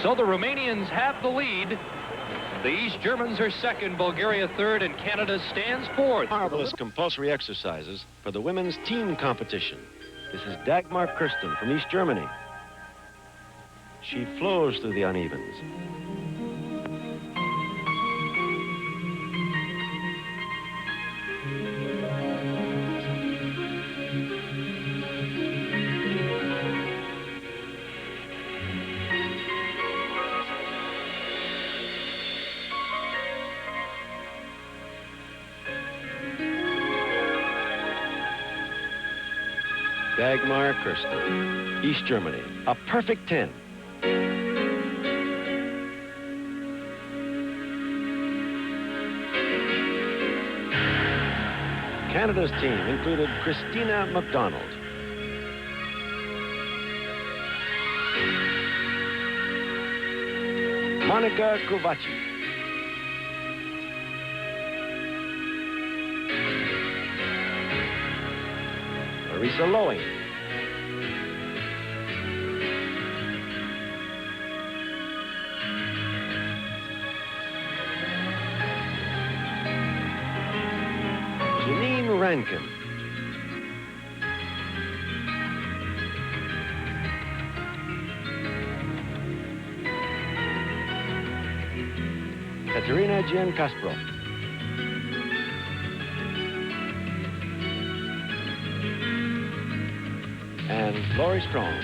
So the Romanians have the lead. The East Germans are second, Bulgaria third, and Canada stands fourth. Marvelous compulsory exercises for the women's team competition. This is Dagmar Kirsten from East Germany. She flows through the unevens. Dagmar Kirsten, East Germany, a perfect 10. Canada's team included Christina MacDonald, Monica Kovaci, Larissa Loewy, Janine Rankin, Katerina Giancaspro, and Lori Strong.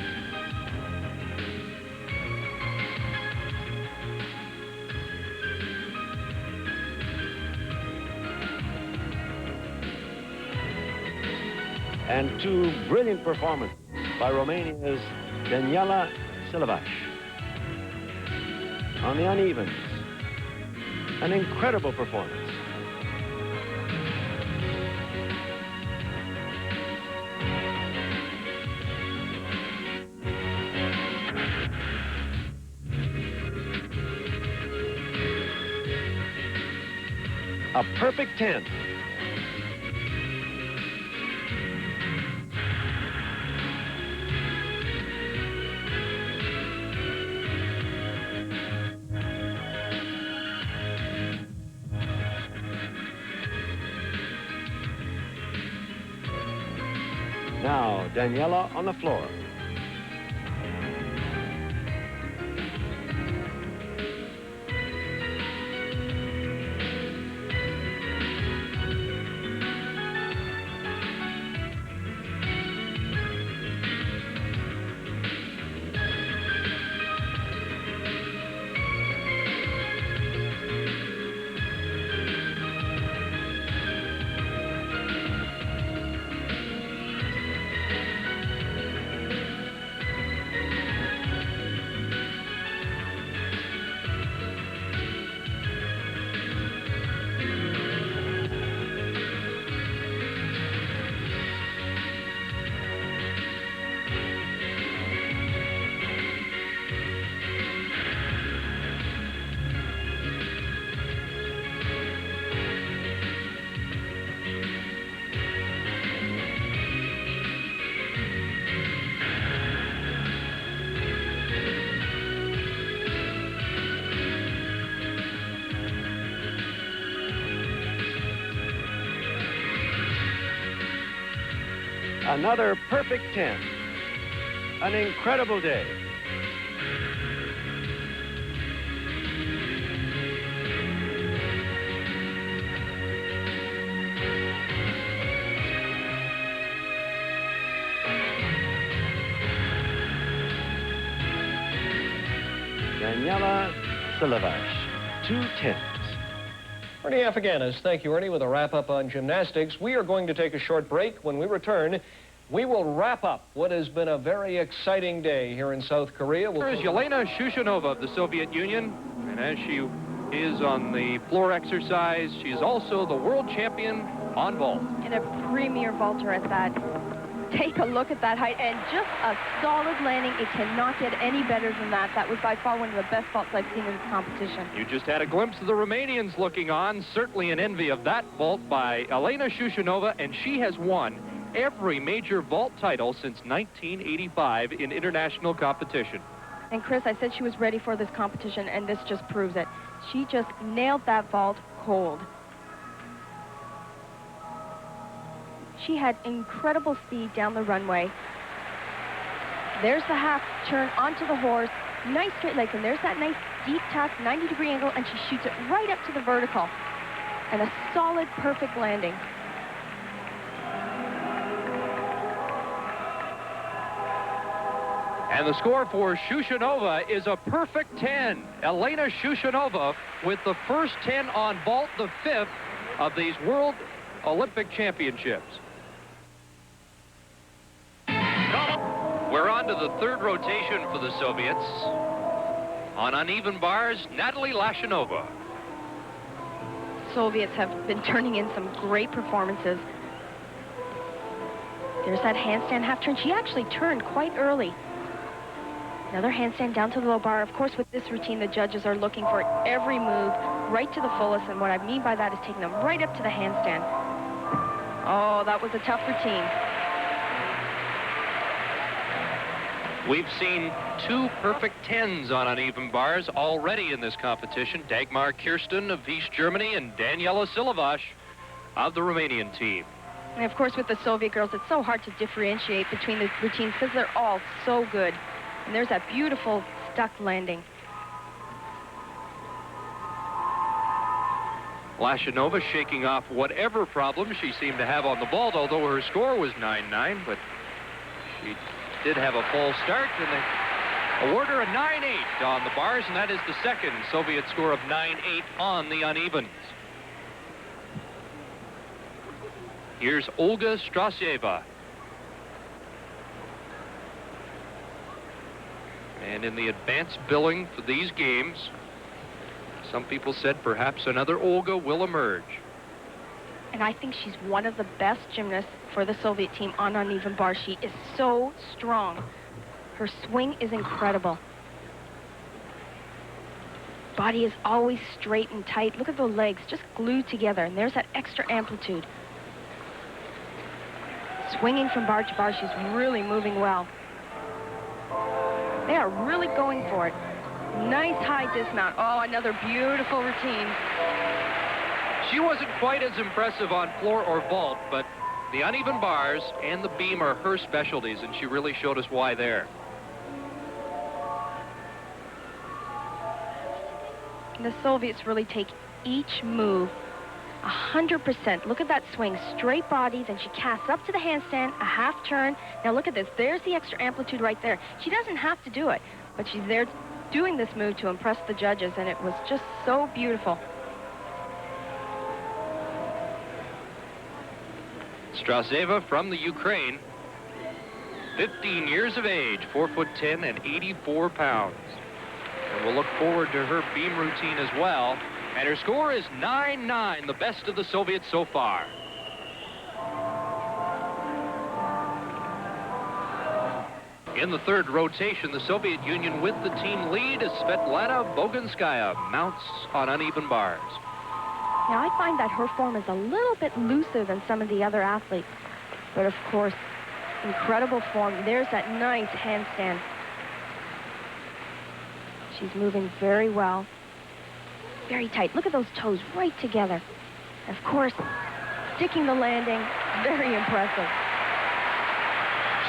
And two brilliant performances by Romania's Daniela Silovaș. On the unevens, an incredible performance. A perfect 10. Now, Daniela on the floor. Another perfect 10. An incredible day. Daniela Silovaș, 2 10s. Ernie Afghaniz, thank you, Ernie, with a wrap-up on gymnastics. We are going to take a short break. When we return, we will wrap up what has been a very exciting day here in South Korea. Here is Yelena Shushanova of the Soviet Union, and as she is on the floor exercise, she is also the world champion on vault. And a premier vaulter at that. Take a look at that height, and just a solid landing. It cannot get any better than that. That was by far one of the best vaults I've seen in this competition. You just had a glimpse of the Romanians looking on, certainly an envy of that vault by Yelena Shushanova, and she has won every major vault title since 1985 in international competition. And Chris, I said she was ready for this competition, and this just proves it. She just nailed that vault cold. She had incredible speed down the runway. There's the half turn onto the horse. Nice straight legs, and there's that nice deep tuck, 90-degree angle, and she shoots it right up to the vertical. And a solid, perfect landing. And the score for Shushanova is a perfect 10. Elena Shushanova with the first 10 on vault, the 5th of these World Olympic Championships. We're on to the third rotation for the Soviets. On uneven bars, Natalie Lashanova. Soviets have been turning in some great performances. There's that handstand half turn. She actually turned quite early. Another handstand down to the low bar. Of course, with this routine, the judges are looking for every move right to the fullest, and what I mean by that is taking them right up to the handstand. Oh, that was a tough routine. We've seen 2 perfect 10s on uneven bars already in this competition. Dagmar Kirsten of East Germany and Daniela Silovash of the Romanian team. And of course, with the Soviet girls, it's so hard to differentiate between the routines because they're all so good. And there's that beautiful stuck landing. Lashanova shaking off whatever problems she seemed to have on the vault, although her score was 9-9, but she did have a false start, and they award her a 9-8 on the bars, and that is the second Soviet score of 9-8 on the unevens. Here's Olga Straseva. And in the advanced billing for these games, some people said perhaps another Olga will emerge. And I think she's one of the best gymnasts for the Soviet team on uneven bars. She is so strong. Her swing is incredible. Body is always straight and tight. Look at the legs, just glued together. And there's that extra amplitude. Swinging from bar to bar, she's really moving well. They are really going for it. Nice high dismount. Oh, another beautiful routine. She wasn't quite as impressive on floor or vault, but the uneven bars and the beam are her specialties, and she really showed us why there. And the Soviets really take each move 100%. Look at that swing, straight body, then she casts up to the handstand, a half turn. Now look at this, there's the extra amplitude right there. She doesn't have to do it, but she's there doing this move to impress the judges, and it was just so beautiful. Straseva from the Ukraine, 15 years of age, 4'10" and 84 pounds. And we'll look forward to her beam routine as well. And her score is 9-9, the best of the Soviets so far. In the third rotation, the Soviet Union with the team lead as Svetlana Boganskaya mounts on uneven bars. Now, I find that her form is a little bit looser than some of the other athletes. But, of course, incredible form. There's that nice handstand. She's moving very well. Very tight. Look at those toes right together. Of course, sticking the landing, very impressive.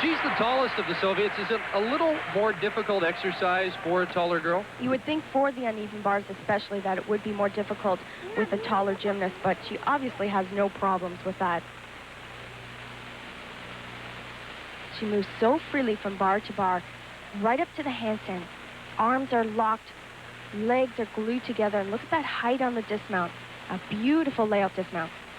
She's the tallest of the Soviets. Is it a little more difficult exercise for a taller girl? You would think for the uneven bars especially that it would be more difficult with a taller gymnast, but she obviously has no problems with that. She moves so freely from bar to bar, right up to the handstand. Arms are locked, legs are glued together, and look at that height on the dismount. A beautiful layout dismount.